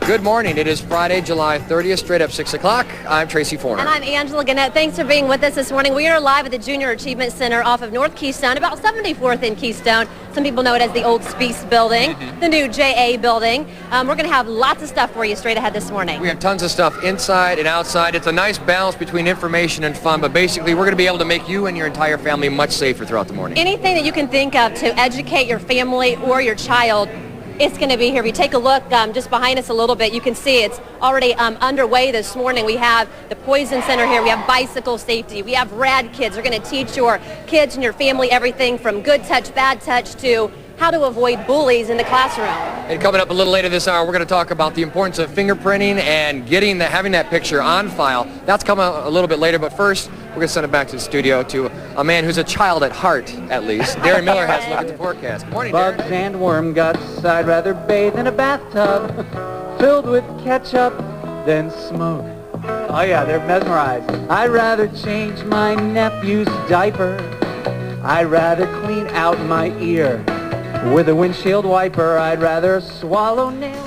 Good morning. It is Friday, July 30th, straight up 6 o'clock. I'm Tracy Forner. And I'm Angela Gannett. Thanks for being with us this morning. We are live at the Junior Achievement Center off of North Keystone, about 74th and Keystone. Some people know it as the old Speece building, the new JA building. We're going to have lots of stuff for you straight ahead this morning. We have tons of stuff inside and outside. It's a nice balance between information and fun, but basically we're going to be able to make you and your entire family much safer throughout the morning. Anything that you can think of to educate your family or your child, it's going to be here. If you take a look just behind us a little bit, you can see it's already underway this morning. We have the Poison Center here. We have bicycle safety. We have Rad Kids. They're going to teach your kids and your family everything from good touch, bad touch to how to avoid bullies in the classroom. And coming up a little later this hour, we're going to talk about the importance of fingerprinting and having that picture on file. That's coming a little bit later, but first, we're going to send it back to the studio to a man who's a child at heart, at least. Darren Miller has a look at the forecast. Good morning, Bugs Darren. and worm guts, I'd rather bathe in a bathtub filled with ketchup than smoke. Oh yeah, they're mesmerized. I'd rather change my nephew's diaper. I'd rather clean out my ear with a windshield wiper. I'd rather swallow nails.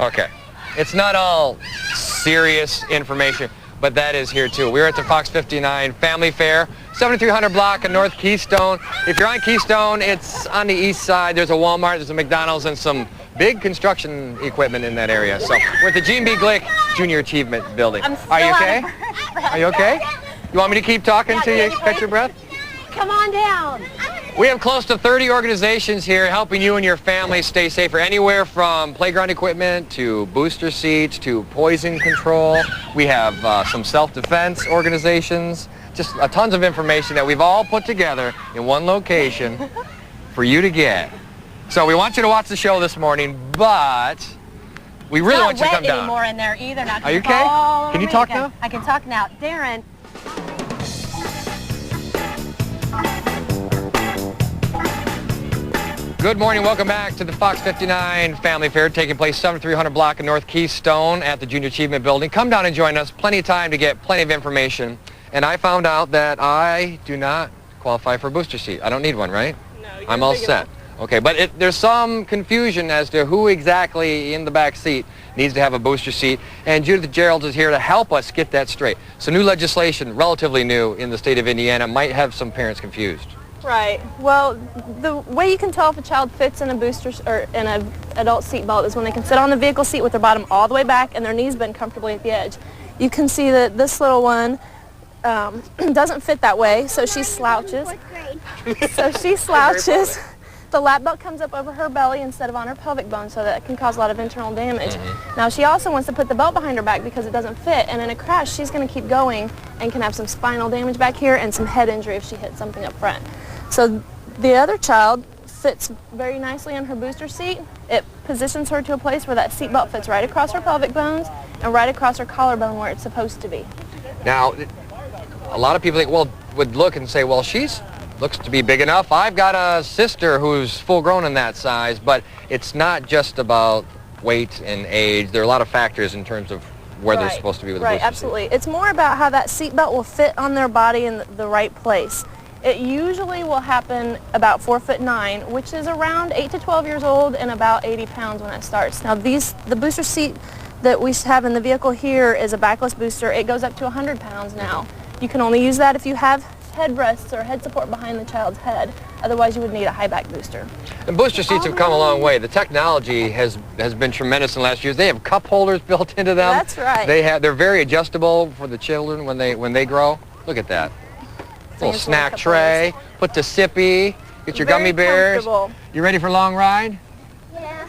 Okay. It's not all serious information, but that is here too. We're at the Fox 59 Family Fair, 7300 block of North Keystone. If you're on Keystone, it's on the east side. There's a Walmart, there's a McDonald's, and some big construction equipment in that area. So we're at the Gene B. Glick Junior Achievement Building. Are you okay? Are you okay? You want me to keep talking till you catch your breath? Come on down. We have close to 30 organizations here helping you and your family stay safer, anywhere from playground equipment to booster seats to poison control. We have some self-defense organizations, just tons of information that we've all put together in one location for you to get. So we want you to watch the show this morning, but we really want you to come down. It's not wet anymore in there either. Now, are you okay? Can you talk now? I can talk now. Darren. Good morning, welcome back to the Fox 59 Family Fair, taking place 7300 block of North Keystone at the Junior Achievement Building. Come down and join us, plenty of time to get plenty of information. And I found out that I do not qualify for a booster seat. I don't need one, right? No, I'm all set. Okay, but there's some confusion as to who exactly in the back seat needs to have a booster seat, and Judith Gerald is here to help us get that straight. So new legislation, relatively new in the state of Indiana, might have some parents confused. Right. Well, the way you can tell if a child fits in a booster or in an adult seat belt is when they can sit on the vehicle seat with their bottom all the way back and their knees bend comfortably at the edge. You can see that this little one doesn't fit that way, so she slouches. The lap belt comes up over her belly instead of on her pelvic bone, so that can cause a lot of internal damage. Now, she also wants to put the belt behind her back because it doesn't fit, and in a crash, she's going to keep going and can have some spinal damage back here and some head injury if she hits something up front. So the other child fits very nicely in her booster seat. It positions her to a place where that seat belt fits right across her pelvic bones and right across her collarbone where it's supposed to be. Now, a lot of people would look and say, well, she's looks to be big enough. I've got a sister who's full grown in that size, but it's not just about weight and age. There are a lot of factors in terms of where they're supposed to be with the booster seat. Absolutely. It's more about how that seatbelt will fit on their body in the right place. It usually will happen about 4'9", which is around 8 to 12 years old and about 80 pounds when it starts. Now the booster seat that we have in the vehicle here is a backless booster. It goes up to 100 pounds now. You can only use that if you have head rests or head support behind the child's head. Otherwise, you would need a high back booster. And booster seats have come a long way. The technology has been tremendous in the last years. They have cup holders built into them. That's right. They're very adjustable for the children when they grow. Look at that. Little snack tray. Put the sippy. Get your gummy bears. You ready for a long ride? Yeah.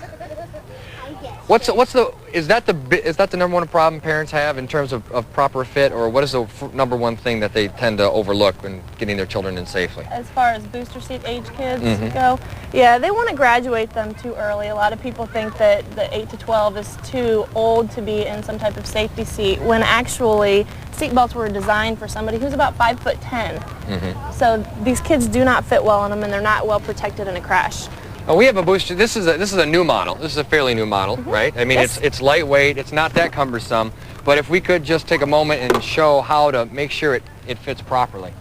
Is that the number one problem parents have in terms of proper fit, or what is the number one thing that they tend to overlook when getting their children in safely? As far as booster seat age kids go, yeah, they want to graduate them too early. A lot of people think that the 8 to 12 is too old to be in some type of safety seat, when actually seat belts were designed for somebody who's about 5'10". So these kids do not fit well in them, and they're not well protected in a crash. We have a booster. This is a new model. This is a fairly new model, right? I mean, Yes. it's lightweight. It's not that cumbersome. But if we could just take a moment and show how to make sure it fits properly.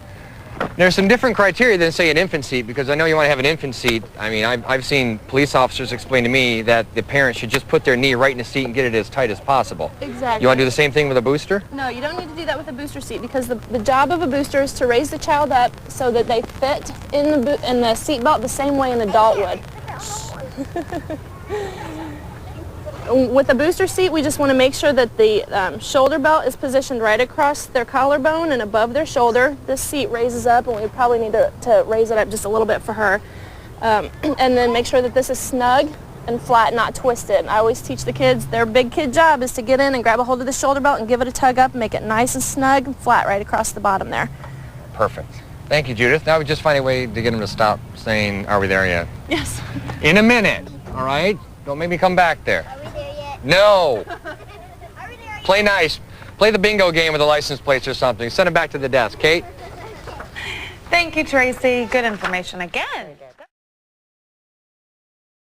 There's some different criteria than, say, an infant seat, because I know you want to have an infant seat. I mean, I've seen police officers explain to me that the parent should just put their knee right in the seat and get it as tight as possible. Exactly. You want to do the same thing with a booster? No, you don't need to do that with a booster seat because the job of a booster is to raise the child up so that they fit in the seat belt the same way an adult would. With a booster seat, we just want to make sure that the shoulder belt is positioned right across their collarbone and above their shoulder. This seat raises up, and we probably need to raise it up just a little bit for her. And then make sure that this is snug and flat, not twisted. I always teach the kids, their big kid job is to get in and grab a hold of the shoulder belt and give it a tug up and make it nice and snug and flat right across the bottom there. Perfect. Thank you, Judith. Now we just find a way to get them to stop saying, "Are we there yet?" Yes. In a minute, all right? Don't make me come back there. Are we there yet? No. Are we there yet? Play nice. Play the bingo game with the license plates or something. Send them back to the desk. Kate? Thank you, Tracy. Good information again.